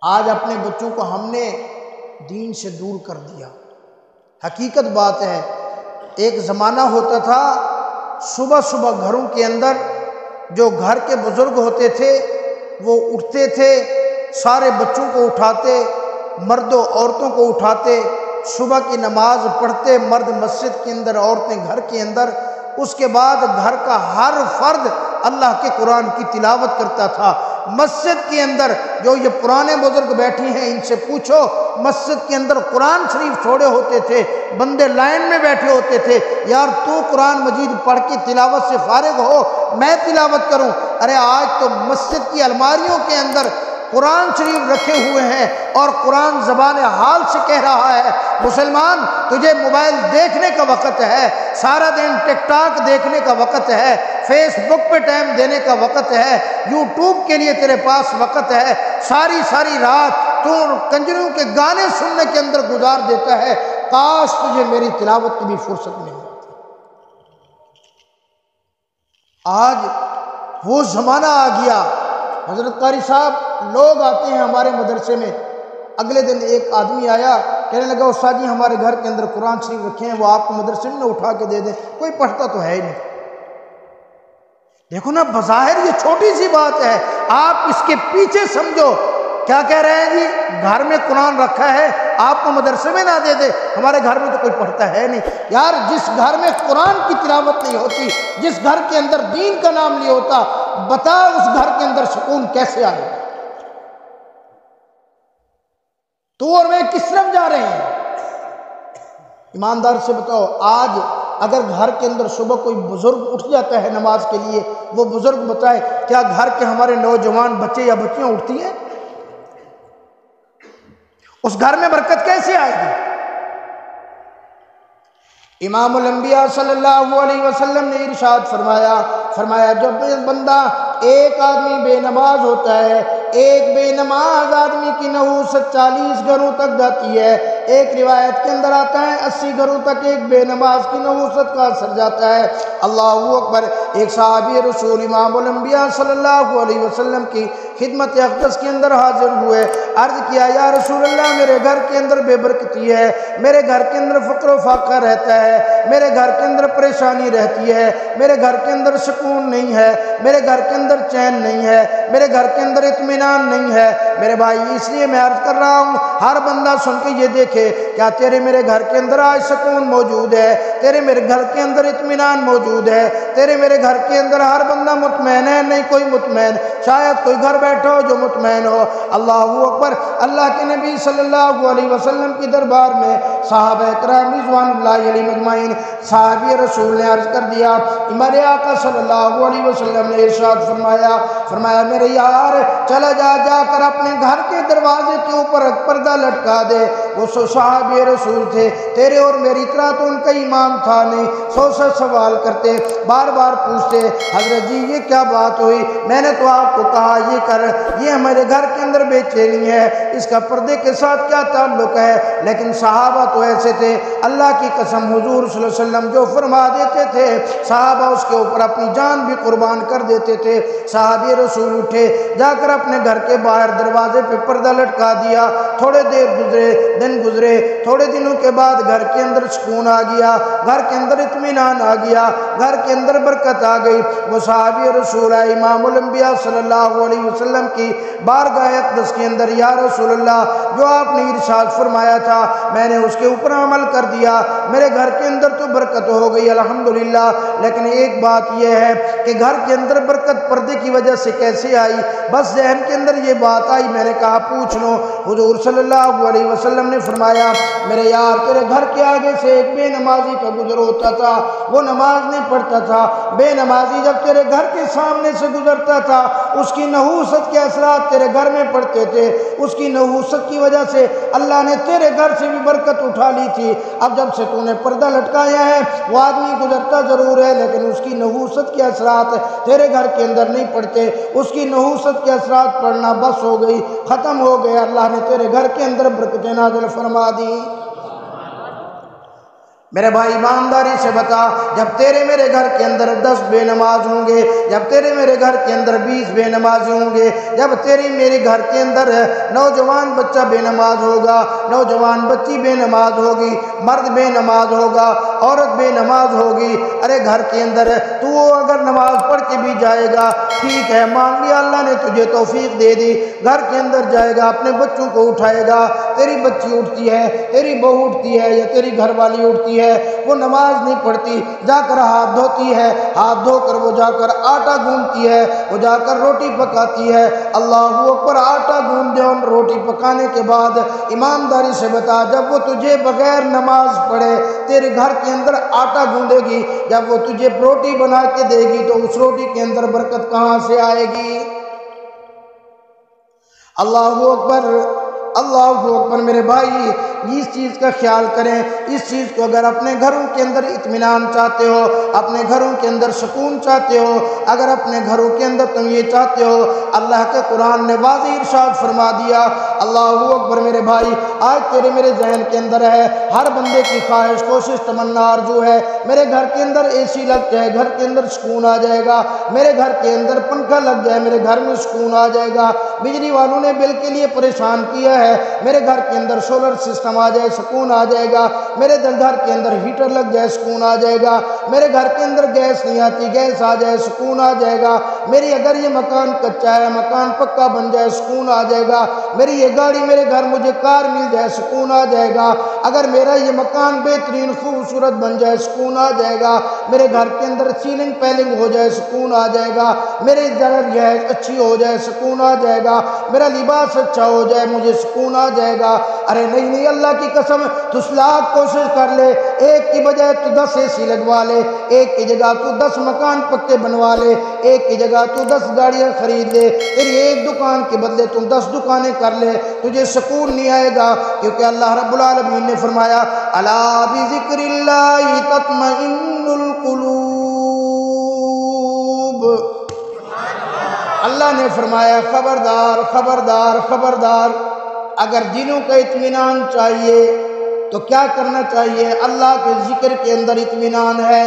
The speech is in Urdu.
آج اپنے بچوں کو ہم نے دین سے دور کر دیا۔ حقیقت بات ہے، ایک زمانہ ہوتا تھا صبح صبح گھروں کے اندر جو گھر کے بزرگ ہوتے تھے وہ اٹھتے تھے، سارے بچوں کو اٹھاتے، مرد و عورتوں کو اٹھاتے، صبح کی نماز پڑھتے، مرد مسجد کے اندر، عورتیں گھر کے اندر۔ اس کے بعد گھر کا ہر فرد اللہ کے قرآن کی تلاوت کرتا تھا۔ مسجد کے اندر جو یہ پرانے بزرگ بیٹھی ہیں ان سے پوچھو، مسجد کے اندر قرآن شریف چھوڑے ہوتے تھے، بندے لائن میں بیٹھے ہوتے تھے، یار تو قرآن مجید پڑھ کے تلاوت سے فارغ ہو، میں تلاوت کروں۔ ارے آج تو مسجد کی الماریوں کے اندر قرآن شریف رکھے ہوئے ہیں اور قرآن زبان حال سے کہہ رہا ہے، مسلمان تجھے موبائل دیکھنے کا وقت ہے، سارا دن ٹک ٹاک دیکھنے کا وقت ہے، فیس بک پہ ٹائم دینے کا وقت ہے، یوٹیوب کے لیے تیرے پاس وقت ہے، ساری رات تو کنجروں کے گانے سننے کے اندر گزار دیتا ہے، کاش تجھے میری تلاوت کی بھی فرصت مل جاتی۔ آج وہ زمانہ آ گیا، حضرت قاری صاحب لوگ آتے ہیں ہمارے مدرسے میں، اگلے دن ایک آدمی آیا کہنے لگا استاد جی ہمارے گھر کے اندر قرآن شریف رکھے ہیں، وہ آپ کو مدرسے میں اٹھا کے دے دیں، کوئی پڑھتا تو ہے ہی نہیں۔ دیکھو نا، بظاہر یہ چھوٹی سی بات ہے، آپ اس کے پیچھے سمجھو کیا کہہ رہے ہیں جی گھر میں قرآن رکھا ہے آپ کو مدرسے میں نہ دے دے، ہمارے گھر میں تو کوئی پڑھتا ہے نہیں۔ یار جس گھر میں قرآن کی تلاوت نہیں ہوتی، جس گھر کے اندر دین کا نام نہیں ہوتا، بتا اس گھر کے اندر سکون کیسے آئے گا؟ تو اور میں کس طرف جا رہے ہیں؟ ایماندار سے بتاؤ، آج اگر گھر کے اندر صبح کوئی بزرگ اٹھ جاتا ہے نماز کے لیے، وہ بزرگ بتائے کیا گھر کے ہمارے نوجوان بچے یا بچیاں اٹھتی ہیں؟ اس گھر میں برکت کیسے آئے گی؟ امام الانبیاء صلی اللہ علیہ وسلم نے ارشاد فرمایا جب بندہ ایک آدمی بے نماز ہوتا ہے، ایک بے نماز آدمی کی نحوست 40 گھروں تک جاتی ہے، ایک روایت کے اندر آتا ہے 80 گھروں تک ایک بے نماز کی نحوست کا اثر جاتا ہے۔ اللہ اکبر۔ ایک صحابی رسول امام الانبیاء صلی اللہ علیہ وسلم کی خدمت اقدس کے اندر حاضر ہوئے، عرض کیا یا رسول اللہ میرے گھر کے اندر بے برکتی ہے، میرے گھر کے اندر فقر و فاقہ رہتا ہے، میرے گھر کے اندر پریشانی رہتی ہے، میرے گھر کے اندر سکون نہیں ہے، میرے گھر کے اندر چین نہیں ہے، میرے گھر کے اندر اطمینان نہیں ہے۔ میرے بھائی اس لیے میں عرض کر رہا ہوں، ہر بندہ سن کے یہ دیکھے کیا تیرے میرے گھر کے اندر آج سکون موجود ہے، تیرے میرے گھر کے اندر اطمینان موجود ہے، تیرے میرے گھر کے اندر ہر بندہ مطمئن ہے؟ نہیں کوئی مطمئن، شاید کوئی گھر بیٹھا ہو جو مطمئن ہو۔ اللہ اکبر۔ اللہ کے نبی صلی اللہ علیہ وسلم کی دربار میں صحابہ کرام رضوان اللہ علیہم اجمعین، صحابی رسول نے عرض کر دیا، ہمارے آقا صلی اللہ علیہ وسلم نے ارشاد فرمایا میرے یار چلا جا کر اپنے گھر کے دروازے کے اوپر پردہ لٹکا دے۔ وہ صحابی رسول تھے، تیرے اور میری طرح تو ان کا ایمان تھا نہیں، 100 سوال کرتے، بار بار پوچھتے حضرت جی یہ کیا بات ہوئی، میں نے تو آپ کو کہا یہ کر، یہ ہمارے گھر کے اندر بے چینی ہے، اس کا پردے کے ساتھ کیا تعلق ہے؟ لیکن صحابہ تو ایسے تھے، اللہ کی قسم حضور صلی اللہ علیہ وسلم جو فرما دیتے تھے صحابہ اس کے اوپر اپنی جان بھی قربان کر دیتے تھے۔ صحابی رسول اٹھے، جا کر اپنے گھر کے باہر دروازے پہ پردہ لٹکا دیا، تھوڑے دن گزرے، تھوڑے دنوں کے بعد گھر کے اندر سکون آ گیا، گھر کے اندر اطمینان آ گیا، گھر کے اندر برکت آ گئی۔ وہ صحابی رسول آئے امام الانبیاء صلی اللہ علیہ وسلم کی بارگاہ اقدس کے اندر، یا رسول اللہ جو آپ نے ارشاد فرمایا تھا میں نے اس کے اوپر عمل کر دیا، میرے گھر کے اندر تو برکت ہو گئی الحمدللہ، لیکن ایک بات یہ ہے کہ گھر کے اندر برکت پردے کی وجہ سے کیسے آئی؟ بس ذہن کے اندر یہ بات آئی، میں نے کہا پوچھ لو۔ حضور صلی اللہ علیہ وسلم نے فرمایا میرے یار تیرے گھر کے آگے سے ایک بے نمازی کا گزر ہوتا تھا، وہ نماز نہیں پڑھتا تھا، بے نمازی جب تیرے گھر کے سامنے سے گزرتا تھا اس کی نحوست کے اثرات تیرے گھر میں پڑتے تھے، اس کی نحوست کی وجہ سے اللہ نے تیرے گھر سے بھی برکت اٹھا لی تھی۔ اب جب سے تو نے پردہ لٹکایا ہے وہ آدمی گزرتا ضرور ہے لیکن اس کی نحوست کے اثرات تیرے گھر کے اندر نہیں پڑتے، اس کی نحوست کے اثرات پڑنا بس ہو گئی، ختم ہو گیا، اللہ نے تیرے گھر کے اندر برکتیں نازل فرما دی۔ میرے بھائی ایمانداری سے بتا، جب تیرے میرے گھر کے اندر 10 بے نماز ہوں گے، جب تیرے میرے گھر کے اندر 20 بے نماز ہوں گے، جب تیری میرے گھر کے اندر نوجوان بچہ بے نماز ہوگا، نوجوان بچی بے نماز ہوگی، مرد بے نماز ہوگا، عورت بے نماز ہوگی، ارے گھر کے اندر تو اگر نماز پڑھ کے بھی جائے گا ٹھیک ہے، مان لیا اللہ نے تجھے توفیق دے دی، گھر کے اندر جائے گا اپنے بچوں کو اٹھائے گا، تیری بچی اٹھتی ہے، تیری بہو اٹھتی ہے یا تیری گھر والی اٹھتی ہے، وہ نماز نہیں پڑھتی، جا کر ہاتھ دھوتی ہے، ہاتھ دھو کر وہ جا کر آٹا گوندتی ہے، وہ جا کر روٹی پکاتی ہے، اللہ اکبر، آٹا گوندے اور روٹی پکانے کے بعد ایمانداری سے بتا، جب وہ تجھے بغیر نماز پڑھے تیرے گھر کے اندر آٹا گوندے گی، جب وہ تجھے روٹی بنا کے دے گی تو اس روٹی کے اندر برکت کہاں سے آئے گی؟ اللہ اکبر، اللہ اکبر۔ میرے بھائی اس چیز کا خیال کریں، اس چیز کو اگر اپنے گھروں کے اندر اطمینان چاہتے ہو، اپنے گھروں کے اندر سکون چاہتے ہو، اگر اپنے گھروں کے اندر تم یہ چاہتے ہو، اللہ کے قرآن نے واضح ارشاد فرما دیا، اللہ اکبر میرے بھائی، آج تیرے میرے ذہن کے اندر ہے، ہر بندے کی خواہش کوشش تمنا آرزو ہے، میرے گھر کے اندر اے سی لگ جائے، گھر کے اندر سکون آ جائے گا، میرے گھر کے اندر پنکھا لگ جائے، میرے گھر میں سکون آ جائے گا، بجلی والوں نے بل کے لیے پریشان کیا ہے، میرے گھر کے اندر سولر سسٹم آ جائے، سکون آ جائے گا، میرے گھر کے اندر ہیٹر لگ جائے، سکون آ جائے گا، میرے گھر کے اندر گیس نہیں آتی، گیس آ جائے، سکون آ جائے گا، میری اگر یہ مکان کچا ہے مکان پکا بن جائے، سکون آ جائے گا، میری یہ گاڑی میرے گھر مجھے کار مل جائے، سکون آ جائے گا، اگر میرا یہ مکان بہترین خوبصورت بن جائے، سکون آ جائے گا، میرے گھر کے اندر سیلنگ پیلنگ ہو جائے، سکون آ جائے گا، میرے جگہ گیس اچھی ہو جائے، سکون آ جائے گا، میرا لباس اچھا ہو جائے، مجھے سکون آ جائے گا۔ ارے نہیں نہیں، اللہ کی قسم، تو لاکھ کوشش کر لے، ایک کی بجائے تو 10 اے سی لگوا لے، ایک کی جگہ تو 10 مکان پکے بنوا لے، ایک کی جگہ تو 10 گاڑیاں خرید لے، تیری ایک دکان کے بدلے تم 10 دکانیں کر لے، تجھے سکون نہیں آئے گا، کیونکہ اللہ رب العالمین نے فرمایا الا بذکر اللہ تطمئن القلوب۔ اللہ نے فرمایا خبردار خبردار خبردار، اگر دلوں کا اطمینان چاہیے تو کیا کرنا چاہیے؟ اللہ کے ذکر کے اندر اطمینان ہے،